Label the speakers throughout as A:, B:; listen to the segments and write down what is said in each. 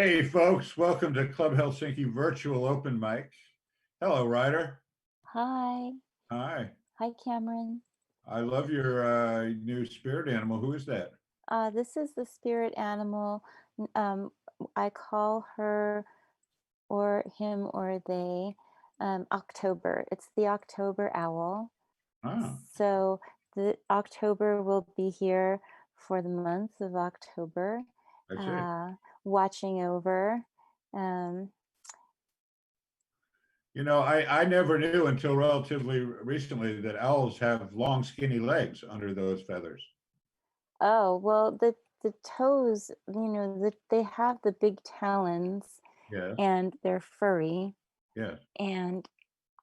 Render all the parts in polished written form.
A: Hey, folks, welcome to Club Helsinki Virtual Open Mic. Hello, Ryder.
B: Hi.
A: Hi.
B: Hi, Cameron.
A: I love your new spirit animal. Who is that?
B: This is the spirit animal. I call her or him or they October. It's the October owl.
A: Ah,
B: So the October will be here for the month of October,
A: I see.
B: watching over. Um,
A: You know, I never knew until relatively recently that owls have long, skinny legs under those feathers.
B: oh, well, the toes, they have the big talons
A: Yes,
B: and they're furry.
A: yes.
B: And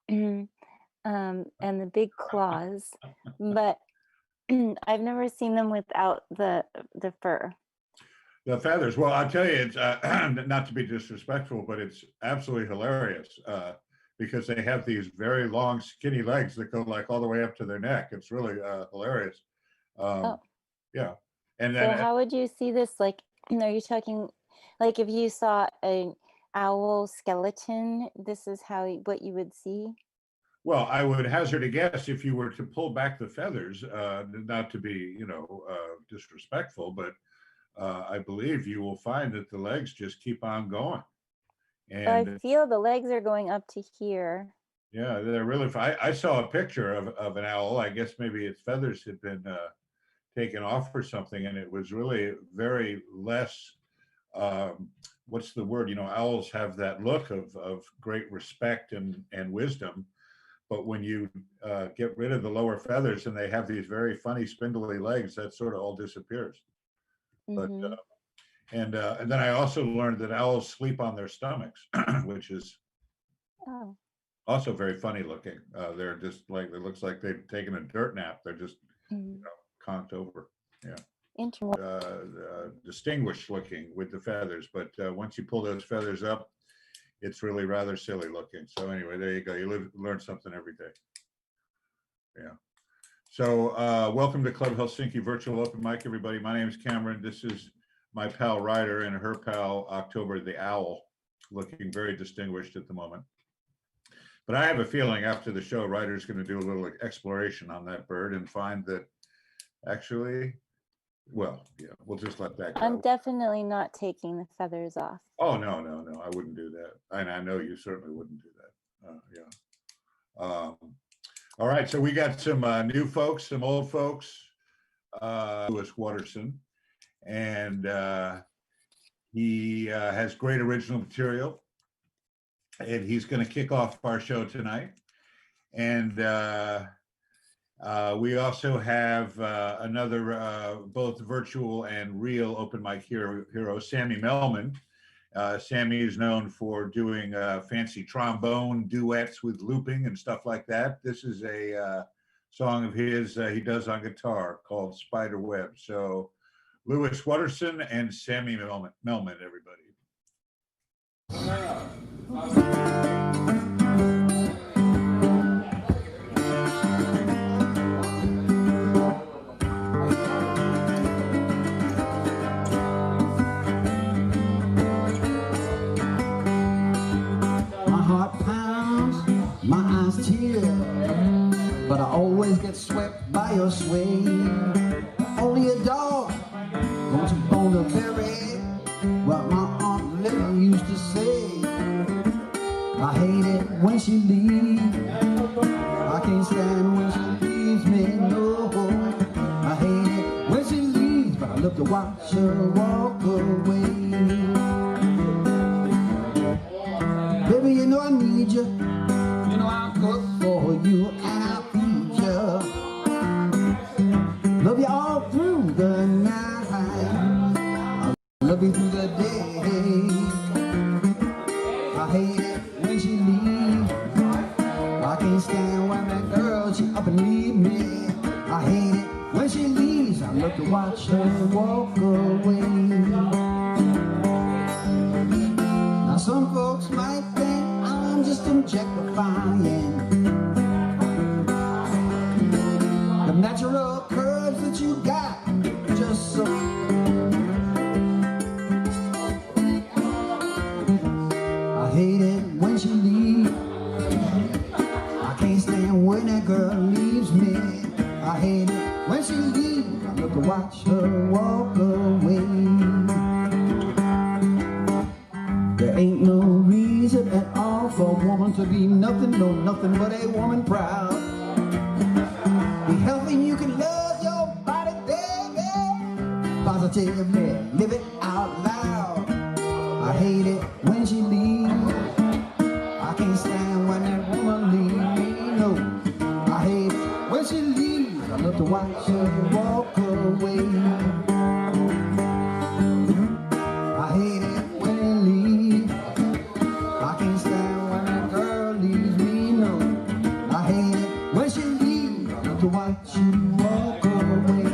B: and the big claws, but I've never seen them without the fur.
A: The feathers. Well, I'll tell you, it's not to be disrespectful, but it's absolutely hilarious because they have these very long, skinny legs that go like all the way up to their neck. It's really hilarious. Um,
B: Oh,
A: yeah. And
B: so
A: then,
B: how would you see this? Like, are you talking like if you saw an owl skeleton, this is what you would see?
A: well, I would hazard a guess if you were to pull back the feathers, not to be, disrespectful, but I believe you will find that the legs just keep on going.
B: I
A: And
B: feel the legs are going up to here.
A: yeah, they're really. I saw a picture of an owl. I guess maybe its feathers had been taken off or something, and it was really very less. What's the word? You know, owls have that look of great respect and wisdom, but when you get rid of the lower feathers and they have these very funny spindly legs, that sort of all disappears. But
B: Mm-hmm.
A: and then I also learned that owls sleep on their stomachs, which is
B: Oh.
A: also very funny looking. They're just like, it looks like they've taken a dirt nap. They're just
B: Mm-hmm.
A: conked over. Yeah.
B: Interesting.
A: Distinguished looking with the feathers, but once you pull those feathers up, it's really rather silly looking. So anyway, there you go. You learn something every day. Yeah. So welcome to Club Helsinki Virtual Open Mic, everybody. My name is Cameron. This is my pal Ryder and her pal October the Owl, looking very distinguished at the moment. But I have a feeling after the show, Ryder's going to do a little exploration on that bird and find that actually, well, yeah, we'll just let that go.
B: I'm definitely not taking the feathers off.
A: Oh, no, I wouldn't do that. And I know you certainly wouldn't do that. Yeah. All right, so we got some new folks, some old folks. Lewis Watterson, and he has great original material. And he's going to kick off our show tonight. And we also have another, both virtual and real open mic hero, Sammy Melman. Sammy is known for doing fancy trombone duets with looping and stuff like that. This is a song of his he does on guitar called Spider Web. So Lewis Watterson and Sammy Melman, everybody.
C: My heart pounds, my eyes tear, but I always get swept by your sway. Only a dog wants a bone to bury, what my Aunt Lily used to say. I hate it when she leaves, I can't stand when she leaves me, no. I hate it when she leaves, but I love to watch her walk away. Baby, you know I need you, you know I'll cook for you and I'll feed you. Love you all through the night, I love you through the day. I hate it when she leaves, I can't stand when that girl, she up and leave me. I hate it when she leaves, I love to watch her walk away. Now some folks might think I'm just objectifying the natural curves that you got, just so hate it when she leaves. I can't stand when that girl leaves me. I hate it when she leaves. I look to watch her walk away. There ain't no reason at all for a woman to be nothing, no nothing but a woman proud. Be healthy, you can love your body, baby. Positively, live it out loud. I hate it when she leaves. I can't stand when that woman leaves me, no. I hate it when she leaves. I love to watch her walk away. I hate it when they leave. I can't stand when that girl leaves me, no. I hate it when she leaves. I love to watch you walk away.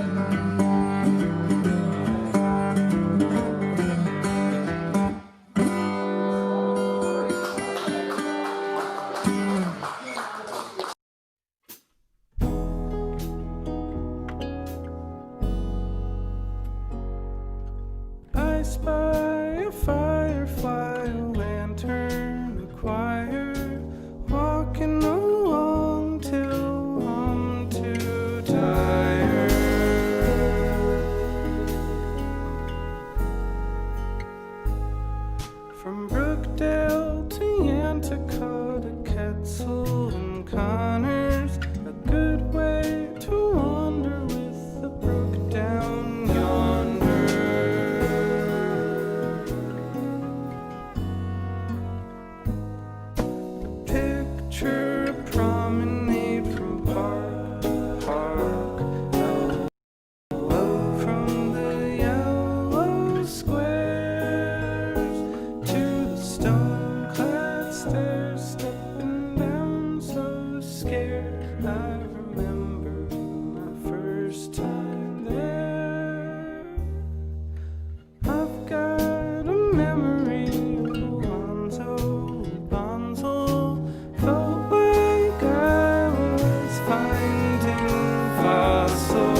D: I spy a firefly, a lantern, a choir, walking along till I'm too tired. From Brookdale to Yantica to Ketzel and Connors, a good way to wander with the brook down yonder. Picture a promenade from park to park, hello from the yellow squares to the stone-clad stairs, stepping down so scared. I remember my first time there. I've got a memory of Alonzo Bonzo. Felt like I was finding fossils.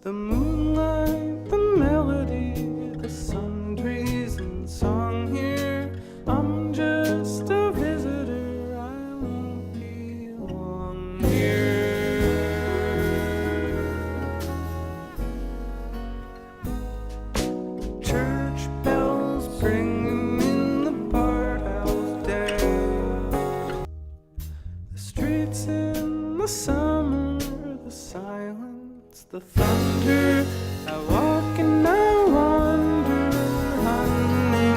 D: The moonlight, the melody, the sun breeze and song here. I'm just a visitor, I won't be long here. Church bells ringing in the Bardhouse Dale. The streets in the summer, the silence, the thunder. I walk and I wander, unencumbered.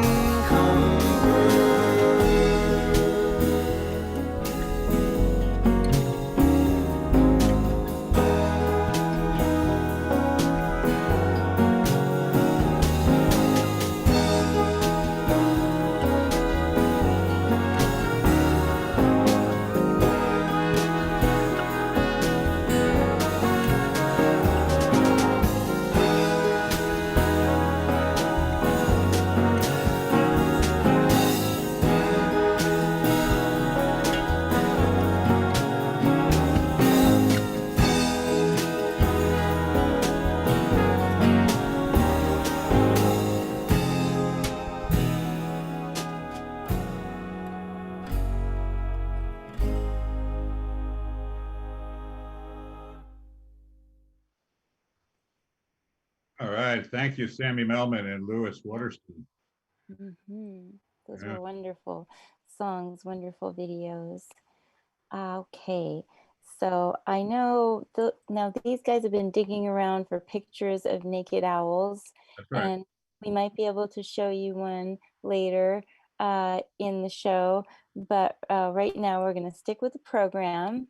A: All right, thank you, Sammy Melman and Louis Waterston.
B: Those
A: Yeah.
B: were wonderful songs, wonderful videos. Okay, so I know now these guys have been digging around for pictures of naked owls,
A: That's right.
B: and we might be able to show you one later in the show, but right now we're going to stick with the program.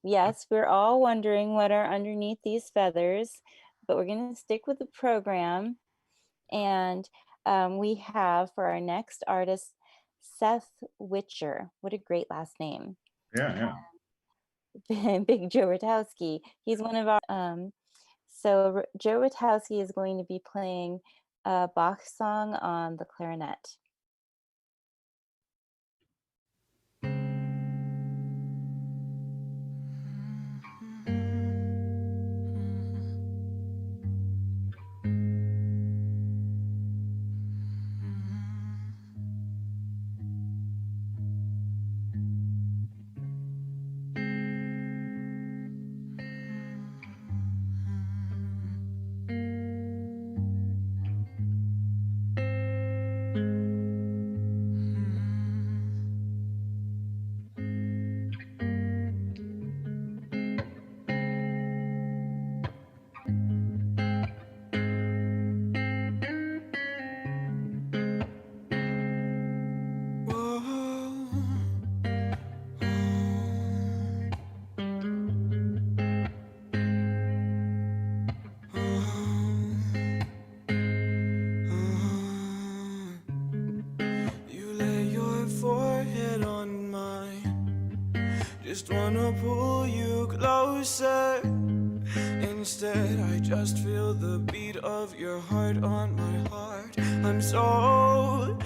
B: Yes, we're all wondering what are underneath these feathers, but we're going to stick with the program. And we have for our next artist, Seth Witcher. What a great last name.
A: Yeah.
B: Big Joe Rotowski. He's one of our, so Joe Rotowski is going to be playing a Bach song on the clarinet.
D: just wanna pull you closer. Instead, I just feel the beat of your heart on my heart. I'm so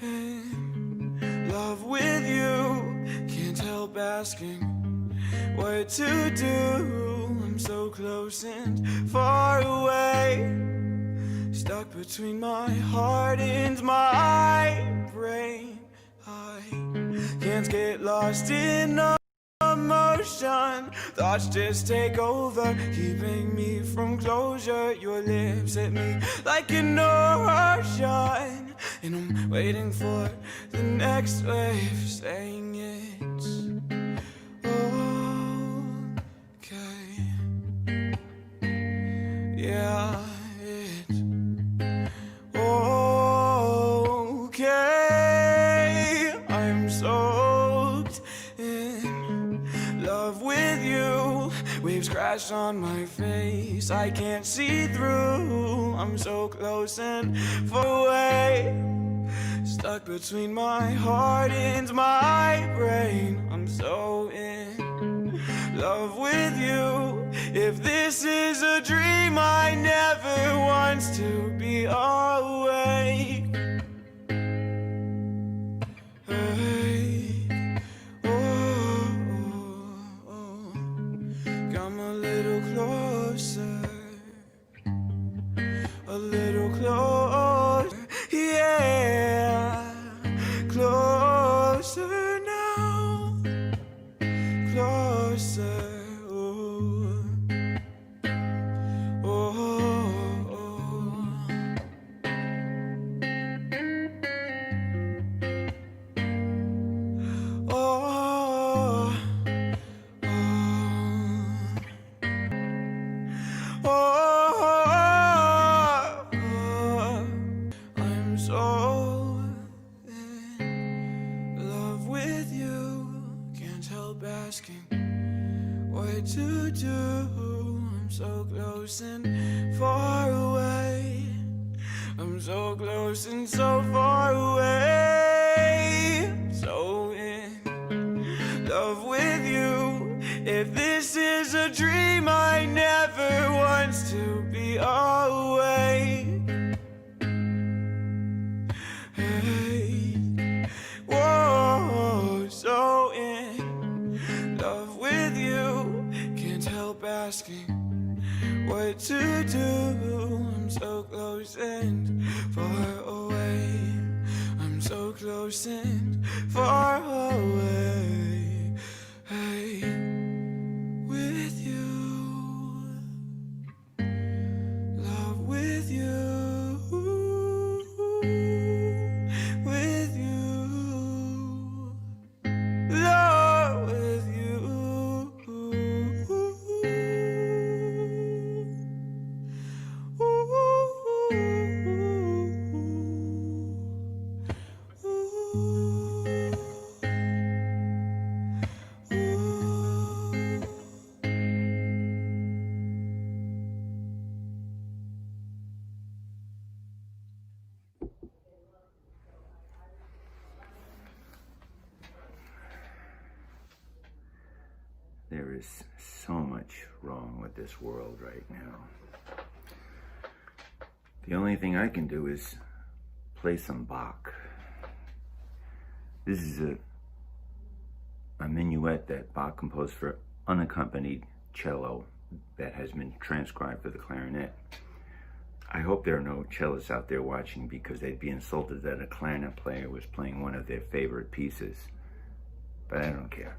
D: in love with you. Can't help asking what to do. I'm so close and far away, stuck between my heart and my brain. I can't get lost in emotion. Thoughts just take over, keeping me from closure. Your lips hit me like an ocean, and I'm waiting for the next wave, saying it's okay. Yeah, it's okay. I'm soaked in love with you. Waves crash on my face, I can't see through. I'm so close and far away, stuck between my heart and my brain. I'm so in love with you. If this is a dream, I never want to be awake. Hey, come a little closer, a little closer, yeah, closer now, closer. I'm so in love with you. Can't help asking what to do. I'm so close and far away. I'm so close and so far away. So in love with you. If this is a dream, I never want to be awake. Hey, whoa, so in love with you. Can't help asking what to do. I'm so close and far away. I'm so close and far away. Hey, with you, love with you, with you, love with you.
E: There is so much wrong with this world right now. The only thing I can do is play some Bach. This is a minuet that Bach composed for unaccompanied cello that has been transcribed for the clarinet. I hope there are no cellists out there watching, because they'd be insulted that a clarinet player was playing one of their favorite pieces. But I don't care.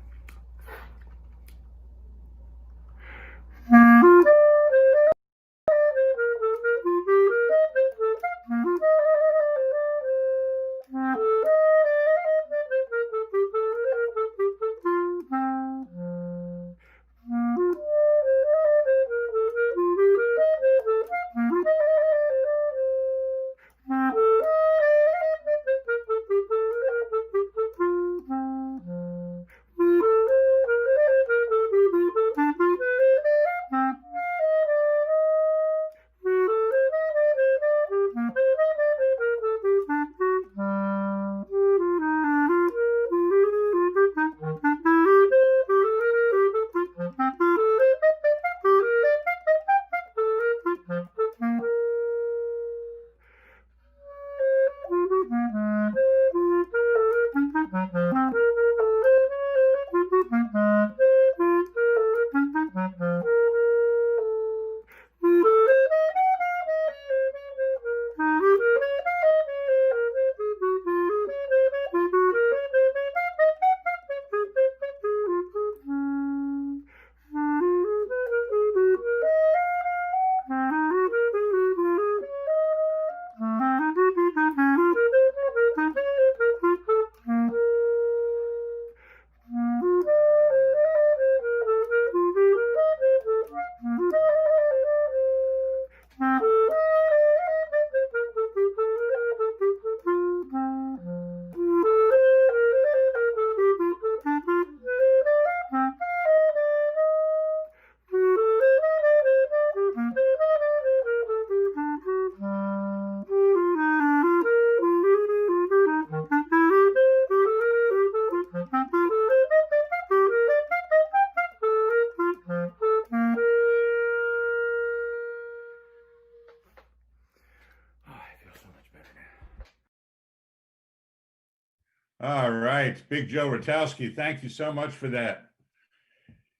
A: All right, Big Joe Rotowski, thank you so much for that.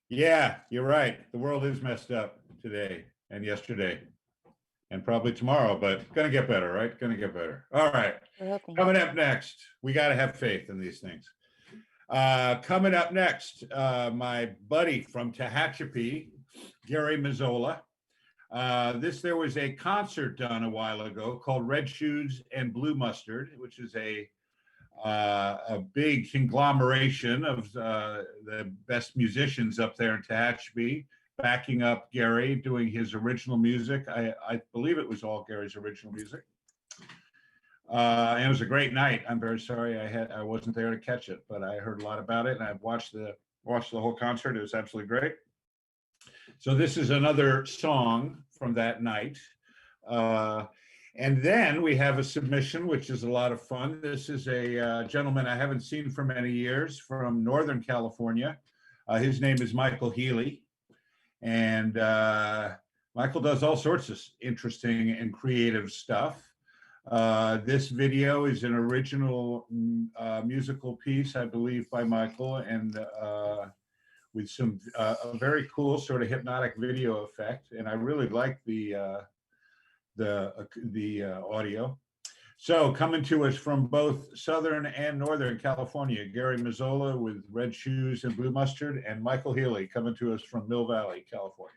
A: Yeah, you're right. The world is messed up today and yesterday and probably tomorrow, but gonna get better, right? Gonna get better. All right,
B: We're hoping.
A: coming up next, we got to have faith in these things. Coming up next, my buddy from Tehachapi, Gary Mazzola. There was a concert done a while ago called Red Shoes and Blue Mustard, which is a big conglomeration of the best musicians up there in Tehachapi, backing up Gary, doing his original music. I believe it was all Gary's original music. And it was a great night. I'm very sorry I wasn't there to catch it, but I heard a lot about it, and I've watched the whole concert. It was absolutely great. So this is another song from that night. And then we have a submission, which is a lot of fun. This is a gentleman I haven't seen for many years from Northern California. His name is Michael Healy. And Michael does all sorts of interesting and creative stuff. This video is an original musical piece, I believe, by Michael, and with some a very cool sort of hypnotic video effect. And I really like the audio. So coming to us from both Southern and Northern California, Gary Mazzola with Red Shoes and Blue Mustard, and Michael Healy coming to us from Mill Valley, California.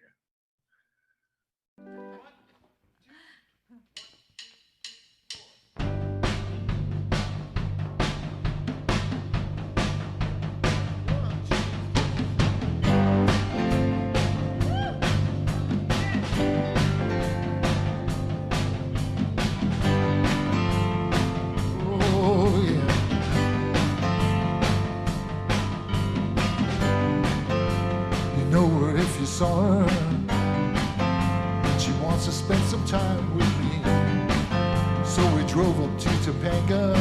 F: Saw her and she wants to spend some time with me, so we drove up to Topanga.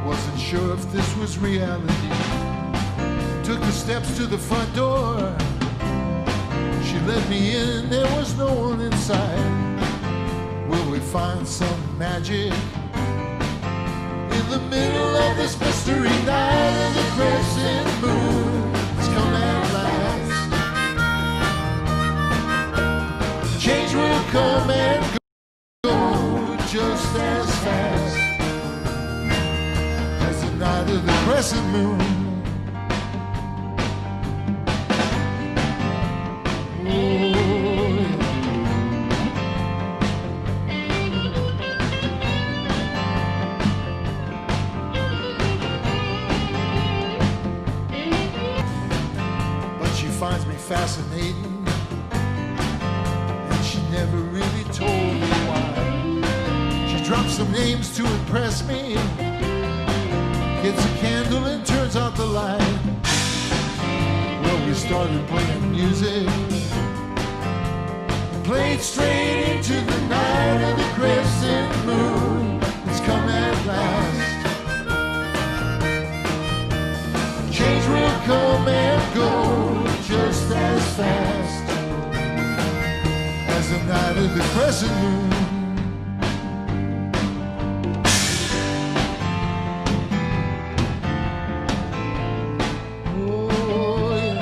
F: Wasn't sure if this was reality. Took the steps to the front door. She let me in, there was no one inside. Will we find some magic in the middle of this mystery night? And the crescent moon has come at last. Change will come and go just as fast as the night of the crescent moon. But she finds me fascinating. Never really told me why. She drops some names to impress me, gets a candle and turns out the light. Well, we started playing music, played straight into the night, and the crescent moon has come at last. Change will come and go just as fast as the night of the crescent moon. Oh, yeah.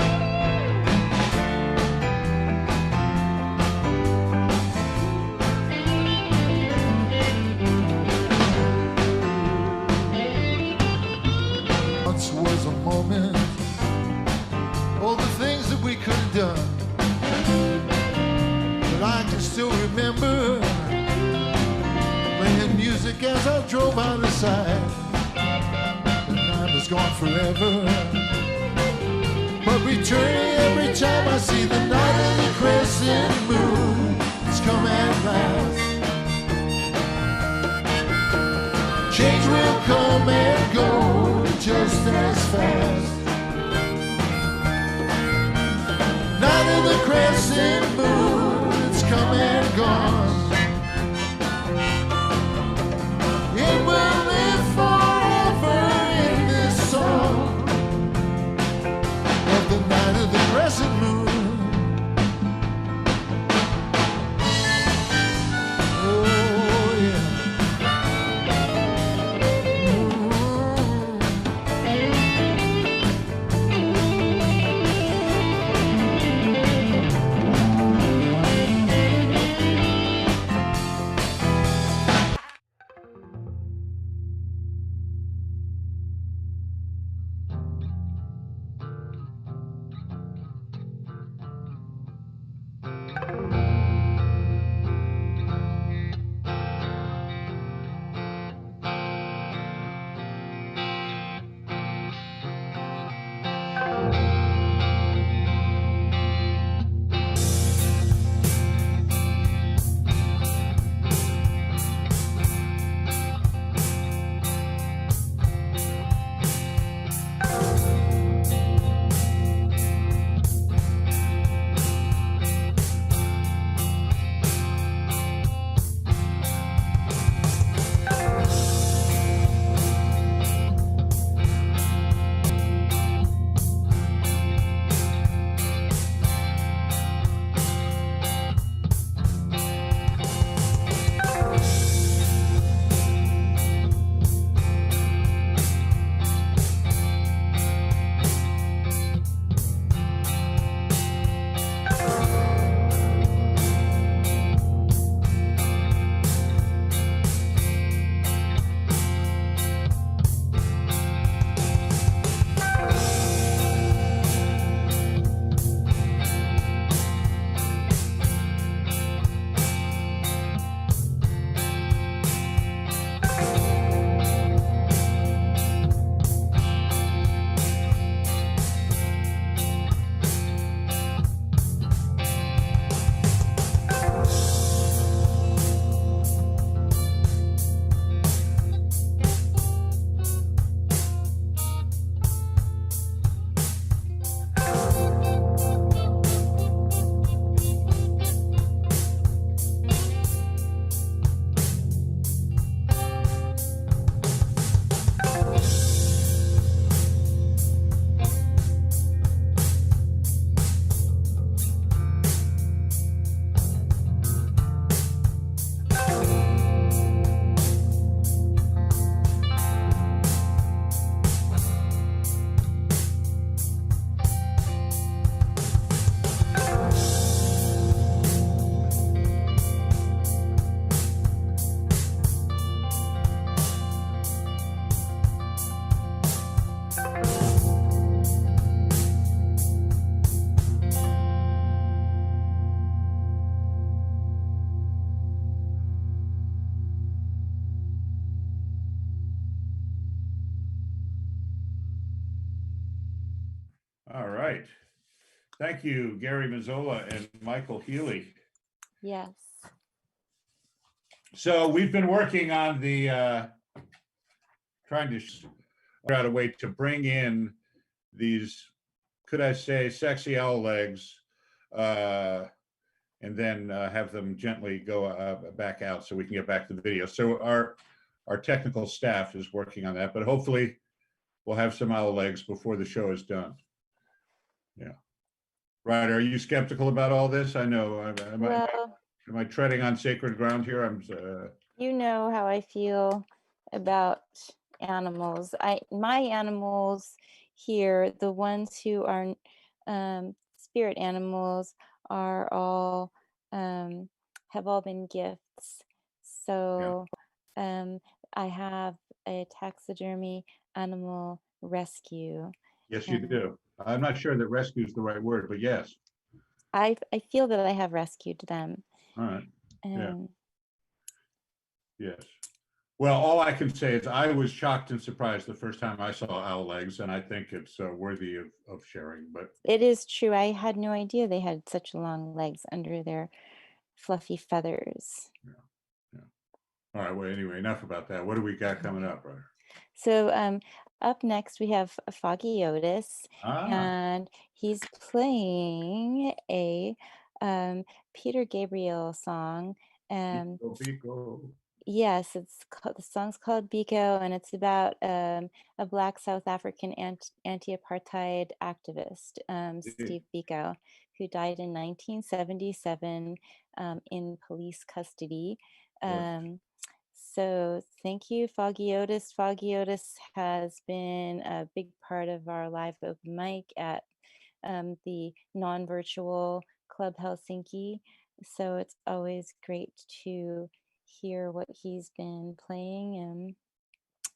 F: Once was a moment, all the things that we could have done. I can still remember playing music as I drove by the side. The night was gone forever, but returning every time I see the night of the crescent moon. It's come at last. Change will come and go just as fast. Night of the crescent moon, come and gone. It will live forever in this song of the night of the crescent moon. Oh yeah.
A: right. Thank you, Gary Mazzola and Michael Healy.
B: Yes.
A: So we've been working on the, trying to figure out a way to bring in these, could I say, sexy owl legs, and then have them gently go back out so we can get back to the video. So our technical staff is working on that, but hopefully we'll have some owl legs before the show is done. Yeah. Right. Are you skeptical about all this? I know. Am I treading on sacred ground here?
B: You know how I feel about animals. My animals here, the ones who are spirit animals, are all have all been gifts. So I have a taxidermy animal rescue.
A: Yes, you do. I'm not sure that rescue is the right word, but yes.
B: I feel that I have rescued them.
A: All right. Yeah. Yes. Well, all I can say is I was shocked and surprised the first time I saw owl legs, and I think it's worthy of sharing. But
B: it is true. I had no idea they had such long legs under their fluffy feathers.
A: Yeah. All right. Well, anyway, enough about that. What do we got coming up, Ryder?
B: So up next we have Foggy Otis, and he's playing a Peter Gabriel song.
A: Biko.
B: Yes, the song's called Biko, and it's about a Black South African anti-apartheid activist, Steve Biko, who died in 1977 in police custody. So thank you, Foggy Otis. Foggy Otis has been a big part of our live open mic at the non-virtual Club Helsinki. So it's always great to hear what he's been playing.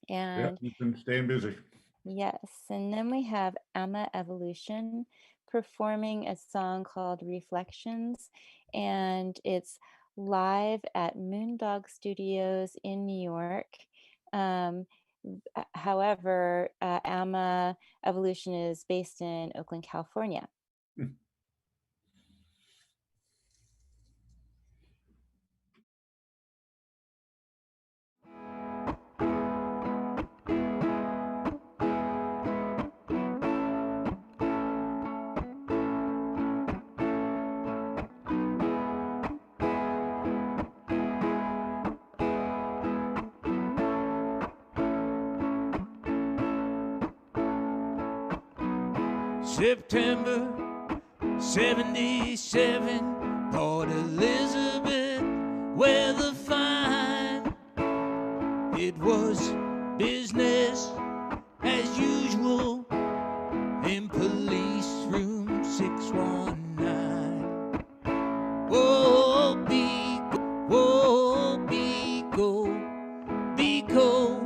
B: And
A: he's been staying busy.
B: Yes, and then we have Amma Evolution performing a song called Reflections, and it's live at Moondog Studios in New York. However, Amma Evolution is based in Oakland, California.
G: September 77, Port Elizabeth, weather fine. It was business as usual in police room 619. Whoa, Biko, because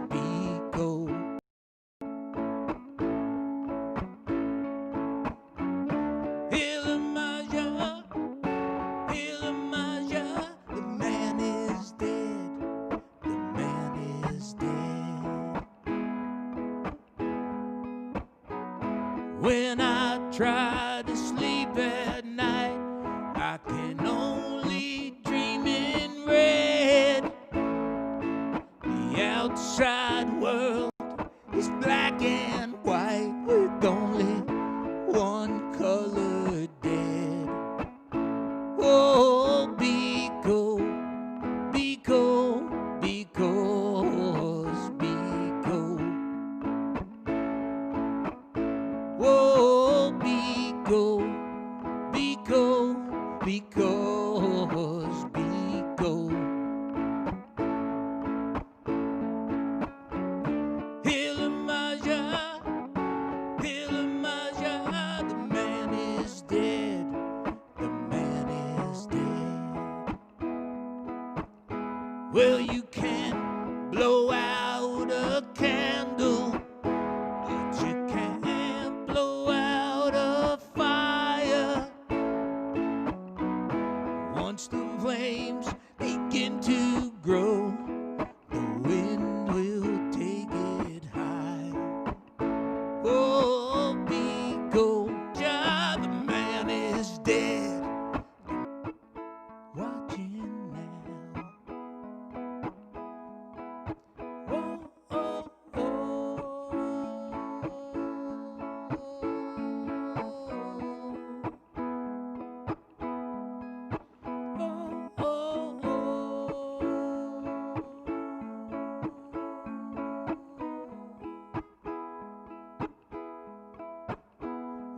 G: Biko. Elijah, the man is dead. The man is dead. When I try to sleep at night, I can only dream in red. The outside world is black and white with only one color dead. Oh, Biko, because Biko. Oh, Biko, because Biko. Elijah, the man is dead. The man is dead. Well, you can blow out a candle, but you can't blow out a fire. Once the flames begin to grow, the wind will take it high. Oh, dead. Watching now. Oh, oh,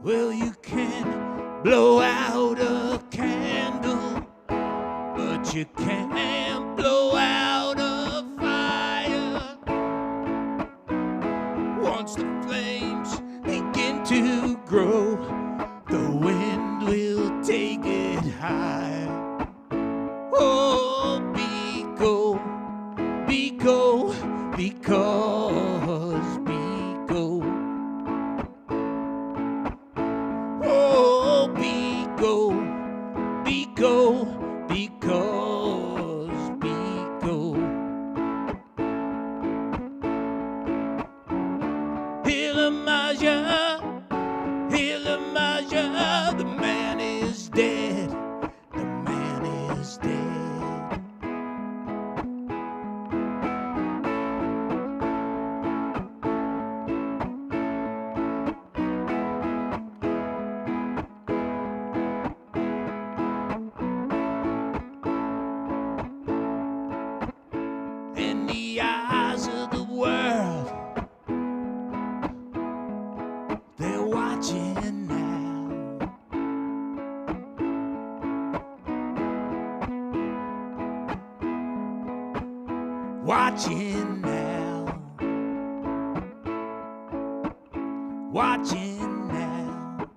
G: well, you can blow out a candle, but you can't blow out a fire. Once the flames begin to grow, the wind will take it high. Oh, Biko, Biko, because Biko. Oh, Biko, Biko, because Biko. Hilamaja, Hilamaja, the man is dead. The man is dead. In the eyes of the world, they're watching now. Watching now. Watching now.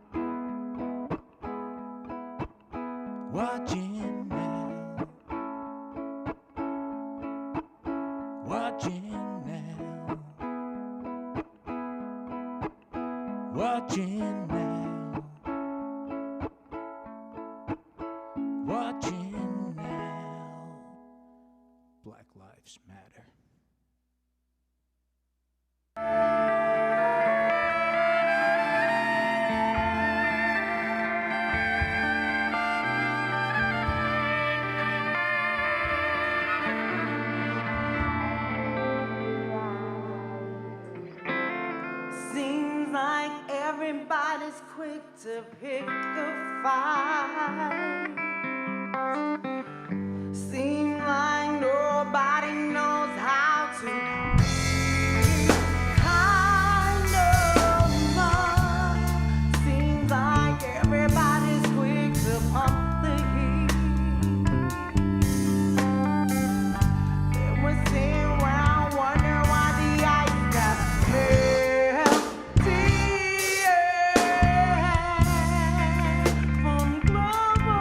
G: Watching now. Watching now. Watching now. Watching now. Black Lives Matter.
H: Seems like everybody's quick to pick a fight. Seems like nobody knows how to kind of love. Seems like everybody's quick to pump the heat. They were sitting around wondering why the ice got melted from global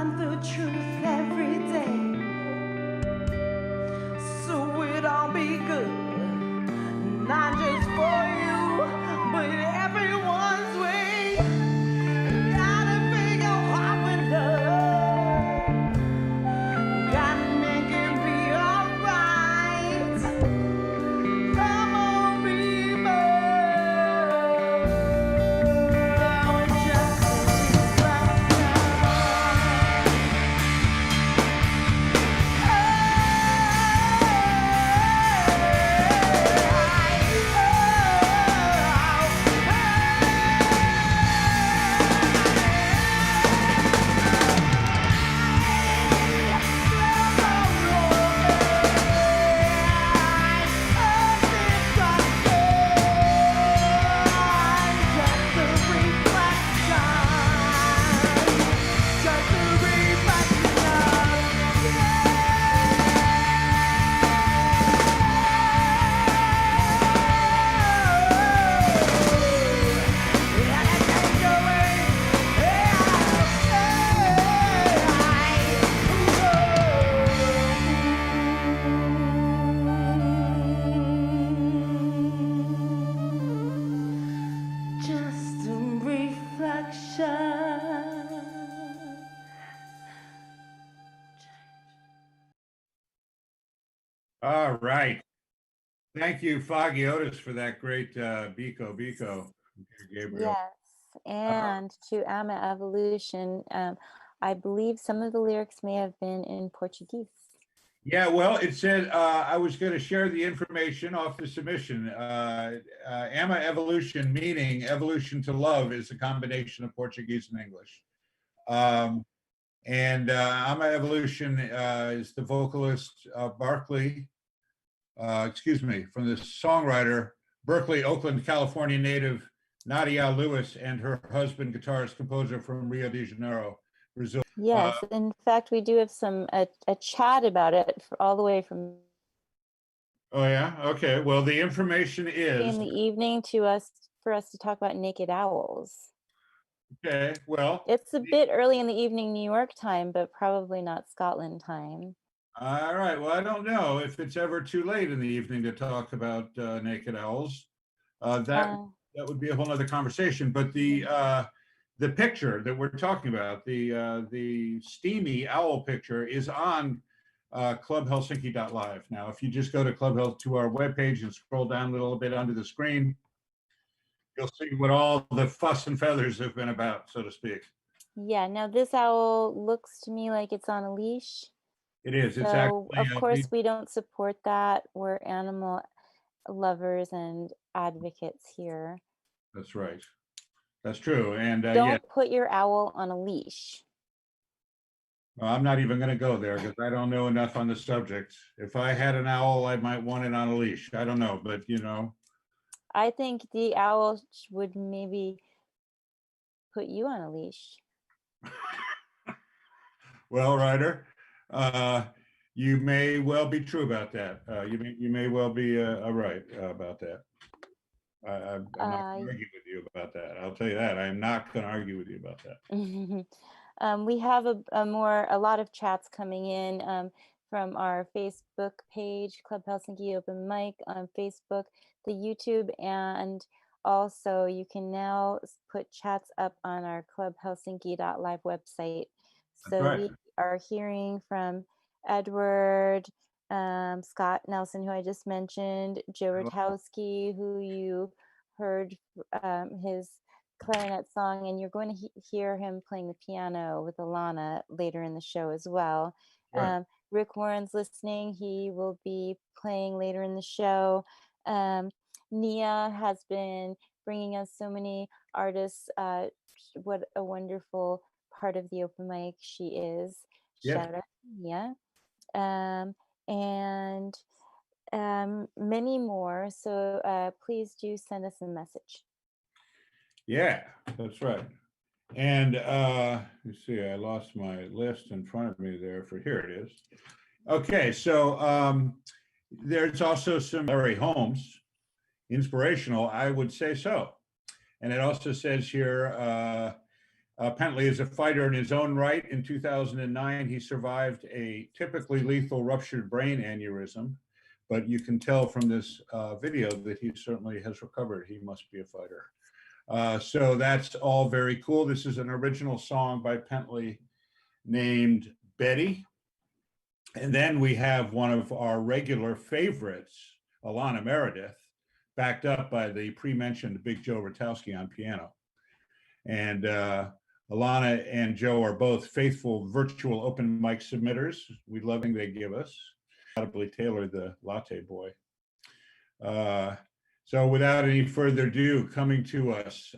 H: find the truth every day. So it all be good, not just for you, but everyone's way. Gotta figure out with love, gotta make it be alright. Come on, people, just just a reflection.
A: All right. Thank you, Foggy Otis, for that great Biko Biko, Gabriel.
B: Yes, and to Ama Evolution, I believe some of the lyrics may have been in Portuguese.
A: Yeah, well, it said I was going to share the information off the submission. Ama Evolution, meaning evolution to love, is a combination of Portuguese and English. And Ama Evolution is the vocalist Barclay, from the songwriter, Berkeley, Oakland, California native Nadia Lewis, and her husband, guitarist, composer from Rio de Janeiro, Brazil.
B: Yes, in fact, we do have a chat about it all the way from
A: Oh yeah, okay. Well, the information is
B: in the evening for us to talk about naked owls.
A: okay. Well,
B: It's a bit early in the evening New York time, but probably not Scotland time.
A: all right. Well, I don't know if it's ever too late in the evening to talk about naked owls. That would be a whole nother conversation. But the picture that we're talking about, the steamy owl picture, is on clubhelsinki.live. Now, if you just go to to our webpage and scroll down a little bit under the screen, you'll see what all the fuss and feathers have been about, so to speak.
B: Yeah, now this owl looks to me like it's on a leash.
A: It is. It's
B: So,
A: actually
B: of course, we don't support that. We're animal lovers and advocates here.
A: That's right. That's true. And
B: Don't
A: yeah,
B: put your owl on a leash.
A: well, I'm not even going to go there because I don't know enough on the subject. If I had an owl, I might want it on a leash. I don't know, but you know.
B: I think the owl would maybe put you on a leash.
A: Well, Ryder, you may well be true about that. You may well be right about that. I'm not going to argue with you about that. I'll tell you that. I am not going to argue with you about that.
B: We have a lot of chats coming in from our Facebook page, Club Helsinki Open Mic on Facebook, the YouTube, and also you can now put chats up on our clubhelsinki.live website. So
A: right.
B: We are hearing from Edward, Scott Nelson, who I just mentioned, Joe Rotowski, who you heard his clarinet song, and you're going to hear him playing the piano with Alana later in the show as well.
A: Right.
B: Rick Warren's listening. He will be playing later in the show. Nia has been bringing us so many artists. What a wonderful part of the open mic she is.
A: Yeah.
B: Shout out to Nia. And many more. So please do send us a message.
A: Yeah, that's right. And you see, I lost my list in front of me there for, here it is. Okay, so there's also some Larry Holmes, inspirational, I would say so. And it also says here, Pentley is a fighter in his own right. In 2009, he survived a typically lethal ruptured brain aneurysm, but you can tell from this video that he certainly has recovered. He must be a fighter. So that's all very cool. This is an original song by Pentley named Betty. And then we have one of our regular favorites, Alana Meredith, backed up by the pre-mentioned Big Joe Rotowski on piano. And Alana and Joe are both faithful virtual open mic submitters. We love everything they give us. Probably Taylor, the latte boy. So without any further ado, coming to us,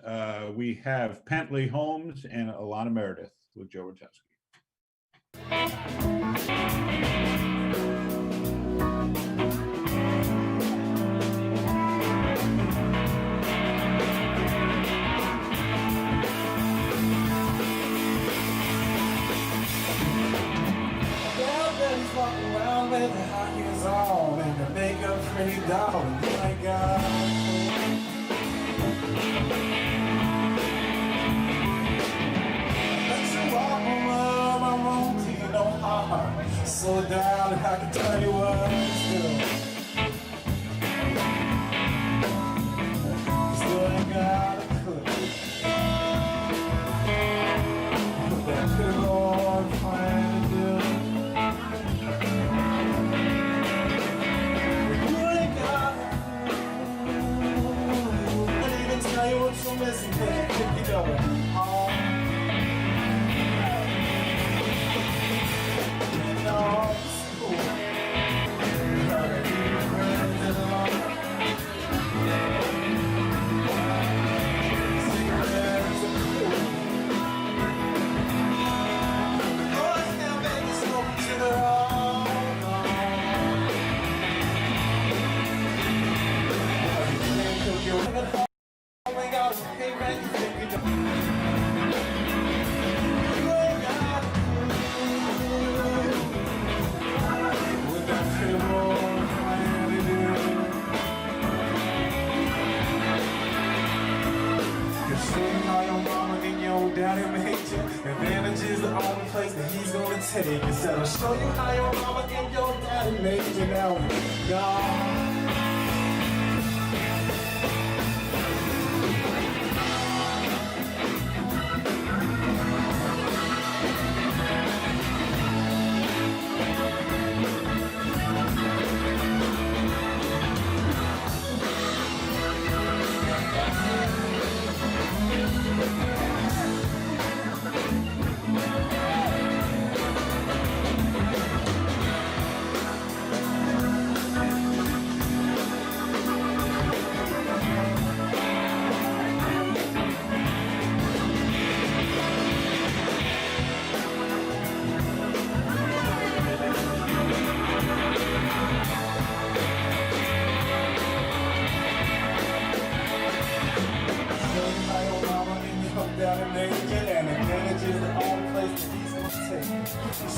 A: we have Pentley Holmes and Alana Meredith with Joe Rotowski.
D: Walking around with the high heels on and the makeup pretty doll. Oh my God. Let's walk around, I won't take no heart. Slow down and I can tell you what to do. Still ain't got a clue. What that good Lord trying to do. So missing, keep going. Take it, said I'll show you how your mama and your daddy made you now. God.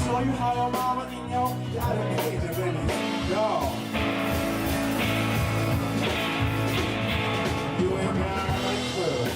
D: Show you how your mama and your daddy made you, baby. Yo. You ain't got a clue.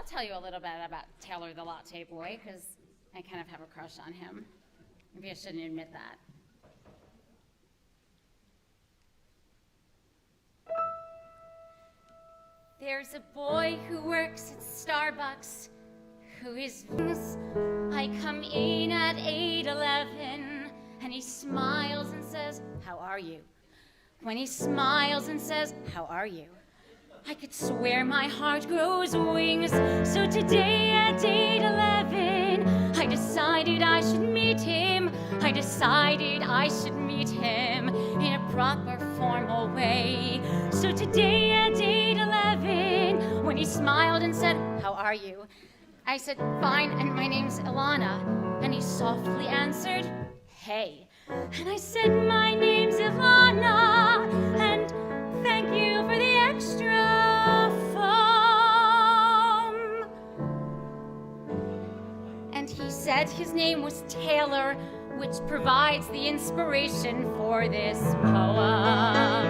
I: Tell you a little bit about Taylor the Latte Boy, because I kind of have a crush on him. Maybe I shouldn't admit that. There's a boy who works at Starbucks who is I come in at 8:11 and he smiles and says, "How are you?" When he smiles and says, "How are you?" I could swear my heart grows wings. So today at 8:11, I decided I should meet him. I decided I should meet him in a proper formal way. So today at 8:11, when he smiled and said, "How are you?" I said, "Fine, and my name's Ilana." And he softly answered, "Hey." And I said, "My name's Ilana, and thank you for the extra foam." And he said his name was Taylor, which provides the inspiration for this poem.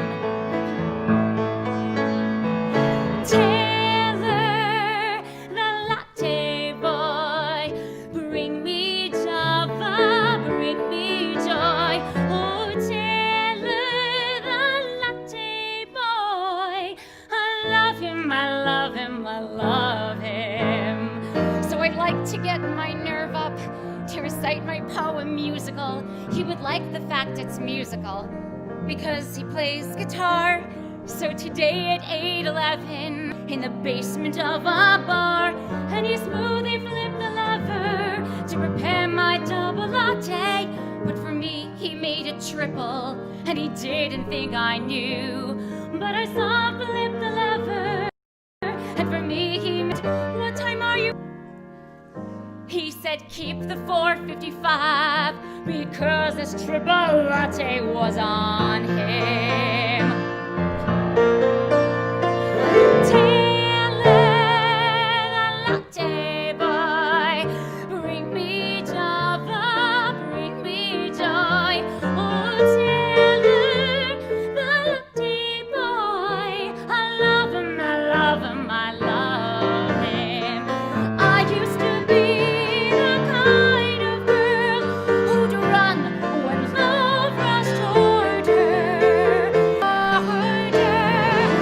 I: Taylor, the latte boy, bring me Java, bring me joy. Oh, Taylor, the latte boy, I love him, I love him, I love him. So I'd like to get my nerve up to recite my poem musical. He would like the fact it's musical because he plays guitar. So today at 8:11, in the basement of a bar, and he smoothly flipped the lever to prepare my double latte. But for me, he made it triple, and he didn't think I knew. But I saw him flip the lever, and for me, he meant, "What time are you?" He said, "Keep the 4:55, because this triple latte was on him." Taylor, the latte boy, bring me Java, bring me joy. Oh, Taylor, the latte boy, I love him, I love him, I love him. I used to be the kind of girl who'd run when love rushed toward her.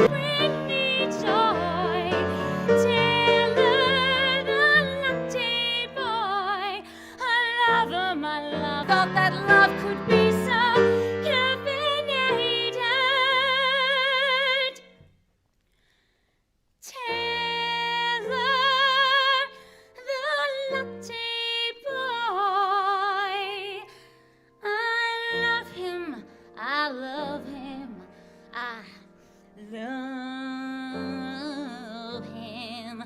I: Bring me joy, Taylor, the latte boy. I love him, I love. Thought that love could be so caffeinated. Taylor, the latte boy. I love him, I love him, I love him.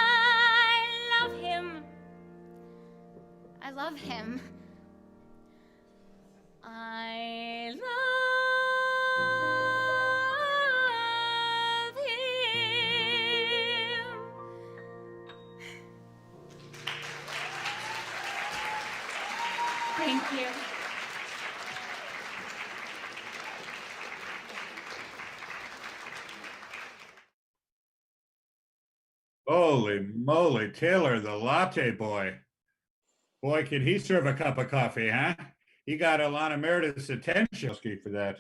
I: I love him. I love him. I love him. Thank you.
A: Holy moly, Taylor, the latte boy. Boy, can he serve a cup of coffee, huh? He got Ilana Meredith's attention for that.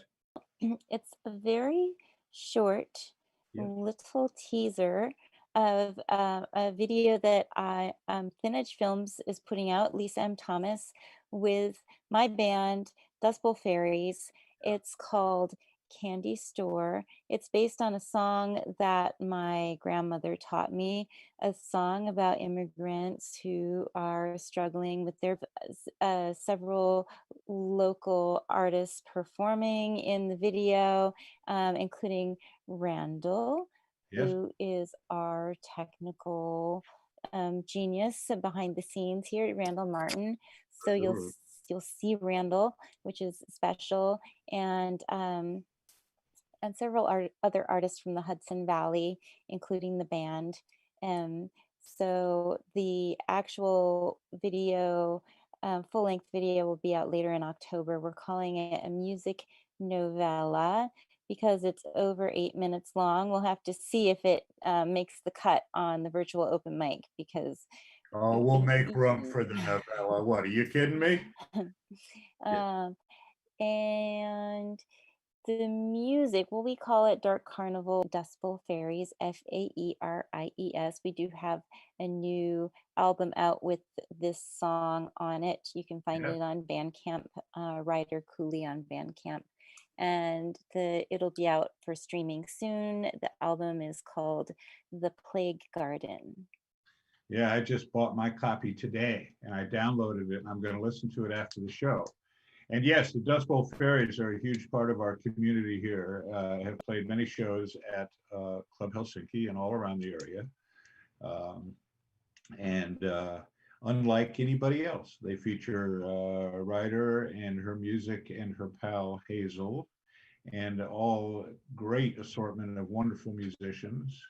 B: It's a very short
A: Yeah.
B: little teaser of a video that Thin Edge Films is putting out, Lisa M. Thomas, with my band, Dust Bowl Fairies. It's called Candy Store. It's based on a song that my grandmother taught me, a song about immigrants who are struggling with their several local artists performing in the video, including Randall,
A: Yes.
B: who is our technical genius behind the scenes here, Randall Martin. So
A: Sure.
B: you'll see Randall, which is special, and several other artists from the Hudson Valley, including the band. So the actual video, full-length video, will be out later in October. We're calling it a music novella because it's over 8 minutes long. We'll have to see if it makes the cut on the virtual open mic because
A: Oh, we'll make room for the novella. What, are you kidding me?
B: and the music, well, we call it Dark Carnival Dust Bowl Fairies, Fairies. We do have a new album out with this song on it. You can find
A: Yeah.
B: it on Bandcamp, Ryder Cooley on Bandcamp. And it'll be out for streaming soon. The album is called The Plague Garden.
A: Yeah, I just bought my copy today and I downloaded it and I'm going to listen to it after the show. And yes, the Dust Bowl Fairies are a huge part of our community here. Have played many shows at Club Helsinki and all around the area. Unlike anybody else, they feature Ryder and her music and her pal Hazel, and all great assortment of wonderful musicians.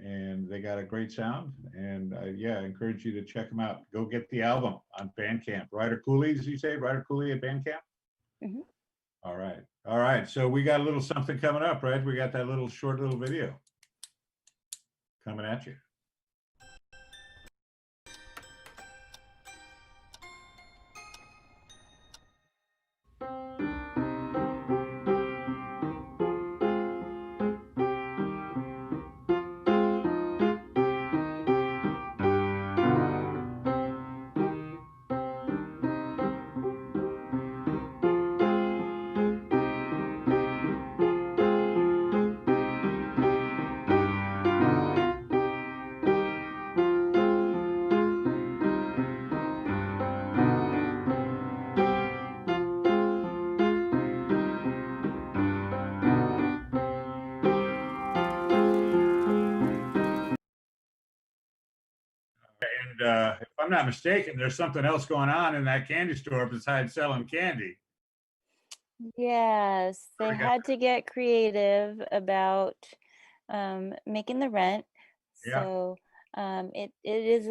A: And they got a great sound, and yeah, I encourage you to check them out. Go get the album on Bandcamp. Ryder Cooley, as you say, Ryder Cooley at Bandcamp.
B: Mhm.
A: All right. So we got a little something coming up, right? We got that little short little video coming at you. If I'm not mistaken, there's something else going on in that candy store besides selling candy.
B: Yes, they
A: Very good.
B: had to get creative about making the rent.
A: Yeah.
B: So it is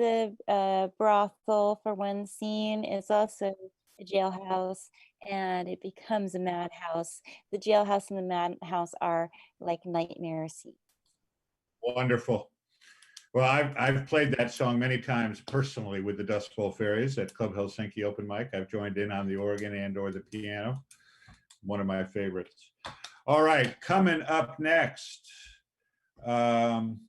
B: a brothel for one scene. It's also a jailhouse, and it becomes a madhouse. The jailhouse and the madhouse are like nightmare scenes.
A: Wonderful. Well, I've played that song many times personally with the Dust Bowl Fairies at Club Helsinki open mic. I've joined in on the organ and or the piano. One of my favorites. All right, coming up next, I'm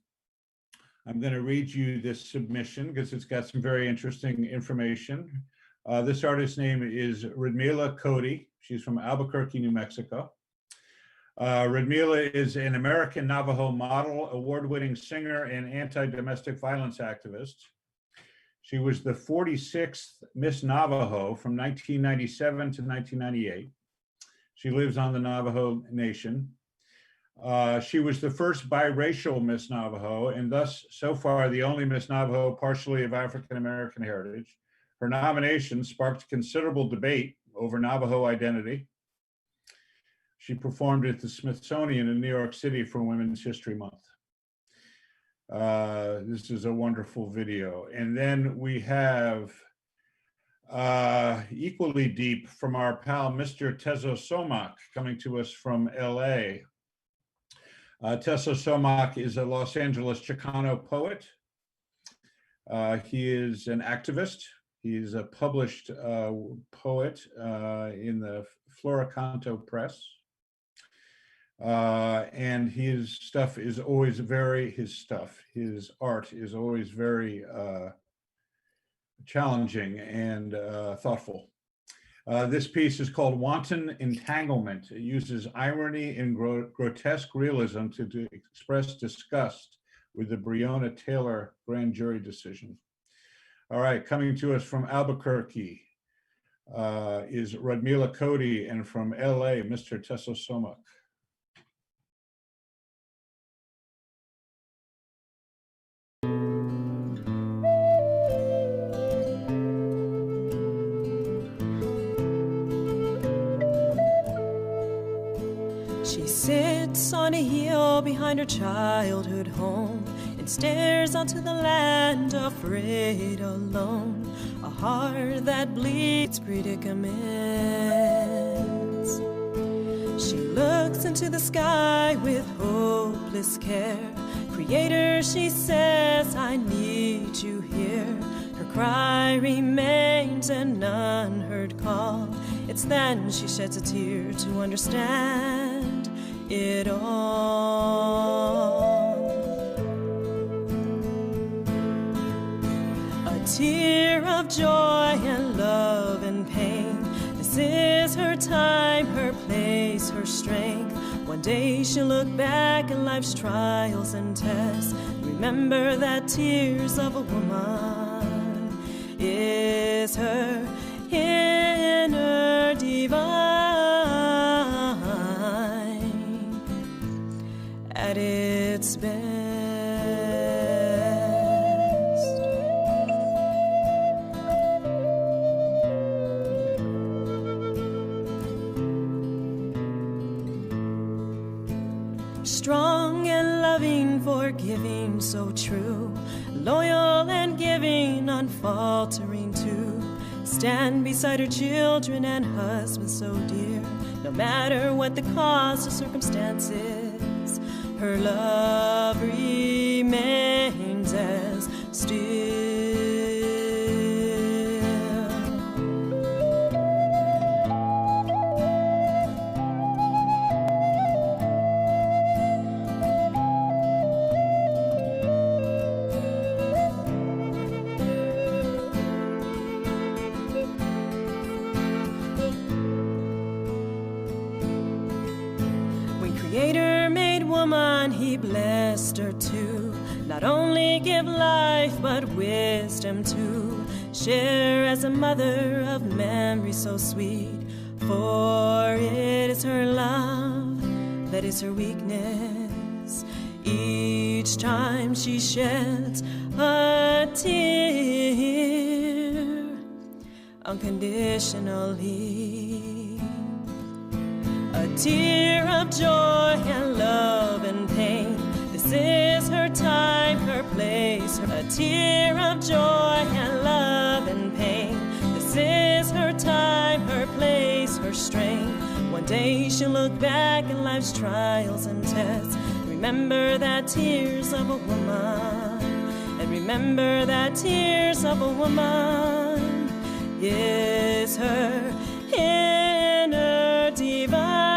A: going to read you this submission because it's got some very interesting information. This artist's name is Radmila Cody. She's from Albuquerque, New Mexico. Radmila is an American Navajo model, award-winning singer, and anti-domestic violence activist. She was the 46th Miss Navajo from 1997 to 1998. She lives on the Navajo Nation. She was the first biracial Miss Navajo, and thus, so far, the only Miss Navajo partially of African-American heritage. Her nomination sparked considerable debate over Navajo identity. She performed at the Smithsonian in New York City for Women's History Month. This is a wonderful video. And then we have equally deep from our pal, Mr. Tezo Somak, coming to us from LA. Tezo Somak is a Los Angeles Chicano poet. He is an activist. He's a published poet in the Floricanto Press. And his art is always very challenging and thoughtful. This piece is called Wanton Entanglement. It uses irony and grotesque realism to express disgust with the Breonna Taylor grand jury decision. All right, coming to us from Albuquerque is Radmila Cody, and from LA, Mr. Tezo Somak.
J: She sits on a hill behind her childhood home and stares onto the land, afraid, alone. A heart that bleeds predicaments. She looks into the sky with hopeless care. Creator, she says, I need you here. Her cry remains an unheard call. It's moments, then she sheds a tear to understand it all. A tear of joy and love and pain. This is her time, her place, her strength. One day she'll look back at life's trials and tests. Remember that tears of a woman is her inner divine at its best. Strong and loving, forgiving, so true, loyal and giving, unfaltering too. Stand beside her children and husband so dear. No matter what the cause or circumstances, her love remains as still. Creator made woman, he blessed her too. Not only give life, but wisdom too. Share as a mother of memory so sweet. For it is her love that is her weakness. Each time she sheds a tear, unconditionally. A tear of joy and love and pain. This is her time, her place. A tear of joy and love and pain. This is her time, her place, her strength. One day she'll look back at life's trials and tests. Remember that tears of a woman. And remember that tears of a woman is her inner divine.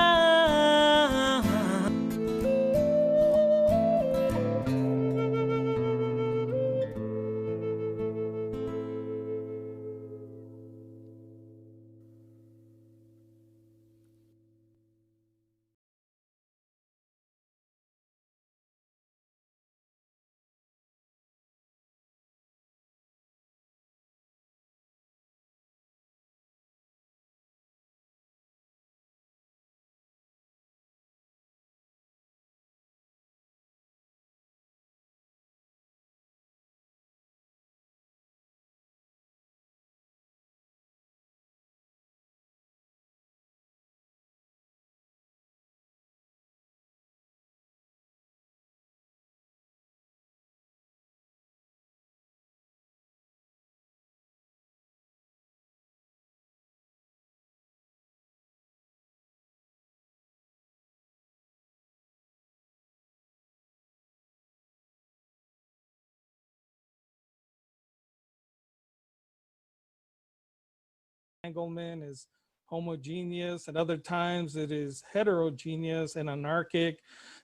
K: Entanglement is homogeneous, and other times it is heterogeneous and anarchic,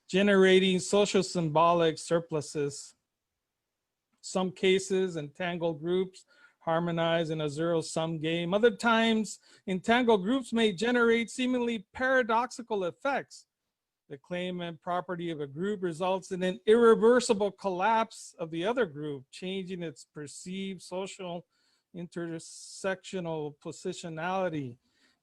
K: generating social symbolic surpluses. Some cases, entangled groups harmonize in a zero-sum game. Other times, entangled groups may generate seemingly paradoxical effects. The claim and property of a group results in an irreversible collapse of the other group, changing its perceived social intersectional positionality.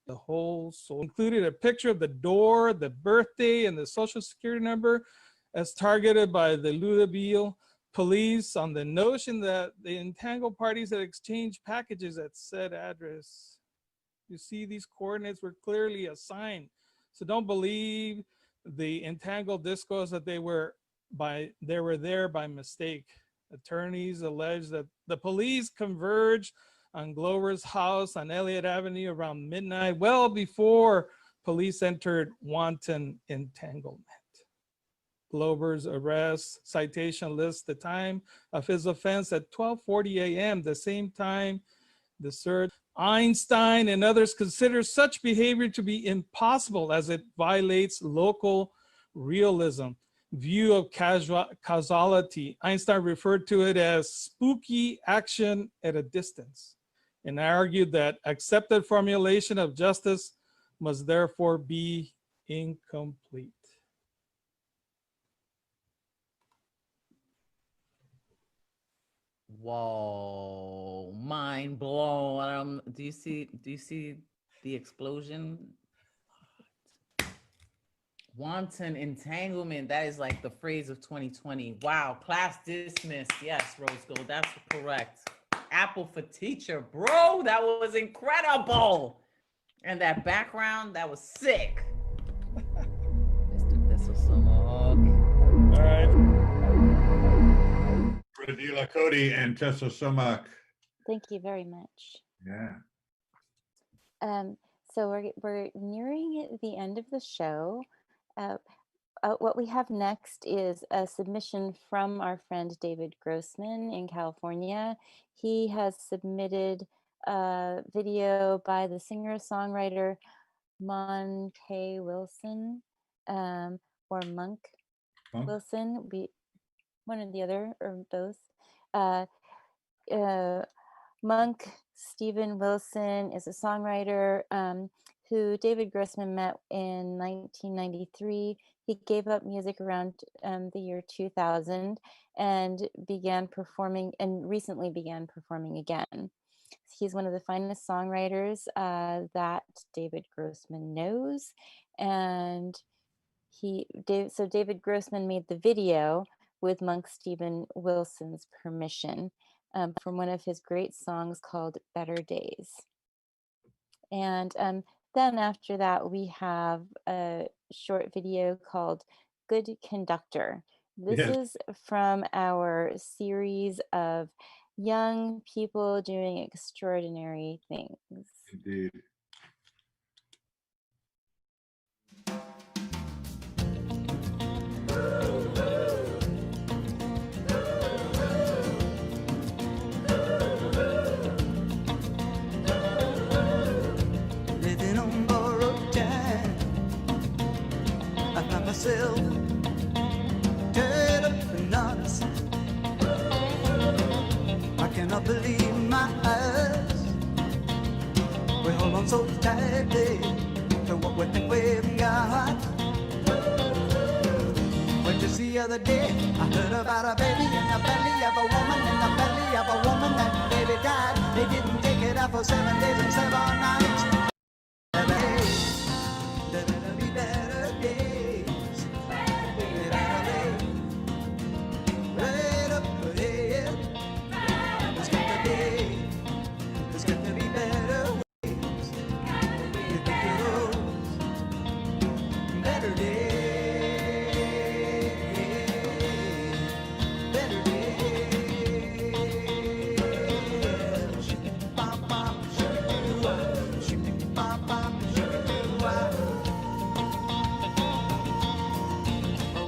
K: The whole so included a picture of the door, the birthday, and the social security number as targeted by the Louisville police on the notion that the entangled parties had exchanged packages at said address. You see, these coordinates were clearly assigned. So don't believe the entangled discourse that they were there by mistake. Attorneys allege that the police converged on Glover's house on Elliott Avenue around midnight, well before police entered wanton entanglement. Glover's arrest citation lists the time of his offense at 12:40 a.m., the same time The third, Einstein and others consider such behavior to be impossible as it violates local realism. View of causality. Einstein referred to it as spooky action at a distance and argued that accepted formulation of justice must therefore be incomplete.
L: Whoa, mind blown. Do you see the explosion? Wanton entanglement. That is like the phrase of 2020. Wow, class dismissed. Yes, Rose Gold, that's correct. Apple for teacher, bro. That was incredible. And that background, that was sick. Let's do this with some
K: All right.
A: Radila Cody and Tessa Somak.
B: Thank you very much.
A: Yeah.
B: So we're nearing the end of the show. What we have next is a submission from our friend David Grossman in California. He has submitted a video by the singer-songwriter Monte Wilson, or Monk Wilson, one or the other, or both. Monk Stephen Wilson is a songwriter who David Grossman met in 1993. He gave up music around the year 2000 and recently began performing again. He's one of the finest songwriters that David Grossman knows. And so David Grossman made the video with Monk Stephen Wilson's permission from one of his great songs called Better Days. And then after that, we have a short video called Good Conductor. This is from our series of young people doing extraordinary things.
A: Indeed.
C: Living on borrowed time, I find myself dead up and honest. I cannot believe my eyes. We hold on so tightly to what we think we've got. But just the other day, I heard about a baby in the belly of a woman, in the belly of a woman. That baby died. They didn't take it out for 7 days and 7 nights. There'll be better days. Better days. Right up ahead. There's got to be better ways. You think of those better days. Better days. Bop, shoo-doo-wah. Bop, shoo-doo-wah.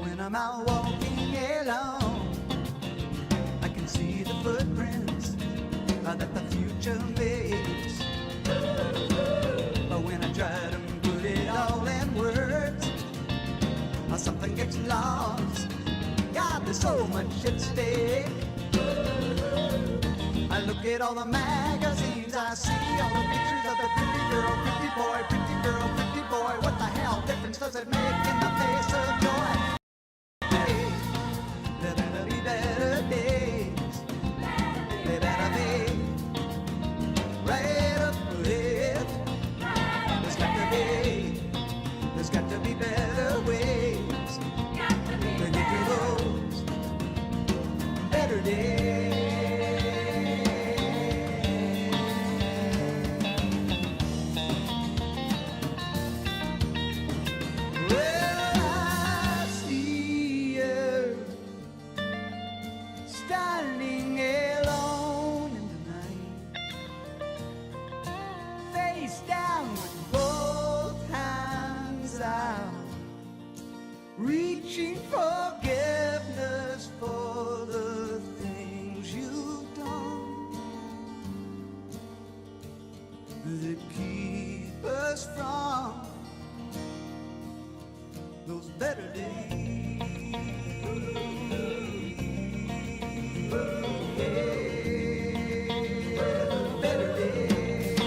C: When I'm out walking alone, I can see the footprints that the future makes. But when I try to put it all in words, something gets lost. God, there's so much at stake. I look at all the magazines, I see all the pictures of the pretty girl, pretty boy, pretty girl, pretty boy. What the hell difference does it make in the face of joy? Hey, there better be better days. There better be right up ahead. There's got to be better ways to get to those better days. Well, that keep us from those better days. Better days.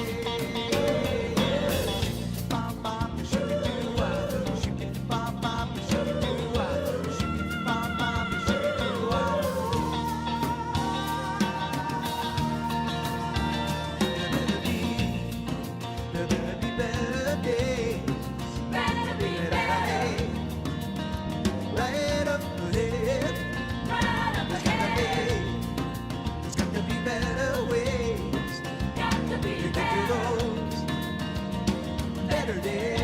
C: Bop, bop, shoo-doo-wah. Shoo-doo, bop, bop, shoo-doo-wah. Shoo-doo, bop, bop, shoo-doo-wah. There better be better days.
I: Better be better.
C: Right up ahead.
I: Right up
C: There's gotta
I: ahead.
C: be, there's got to be better ways
I: Got to
C: to
I: be
C: get
I: better.
C: through those better days.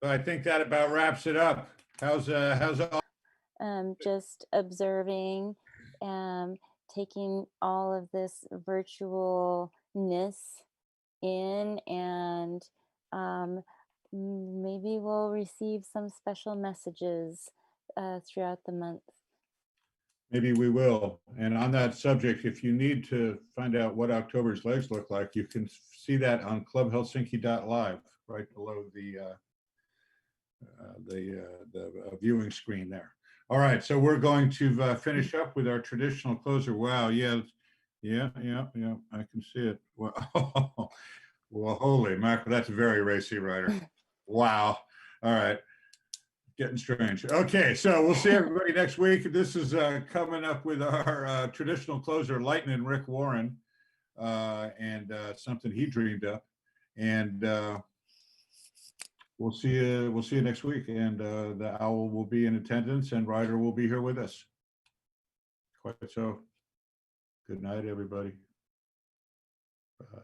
A: So I think that about wraps it up. How's all?
B: Just observing, taking all of this virtualness in, and maybe we'll receive some special messages throughout the month.
A: Maybe we will. And on that subject, if you need to find out what October's legs look like, you can see that on clubhelsinki.live, right below the viewing screen there. All right, so we're going to finish up with our traditional closer. Wow, yeah, I can see it. Well, well, holy mackerel, that's very racy, Ryder. Wow. All right, getting strange. Okay, so we'll see everybody next week. This is coming up with our traditional closer, Lightning Rick Warren, and something he dreamed up. And we'll see you next week, and the owl will be in attendance, and Ryder will be here with us. Quite so. Good night, everybody. Bye.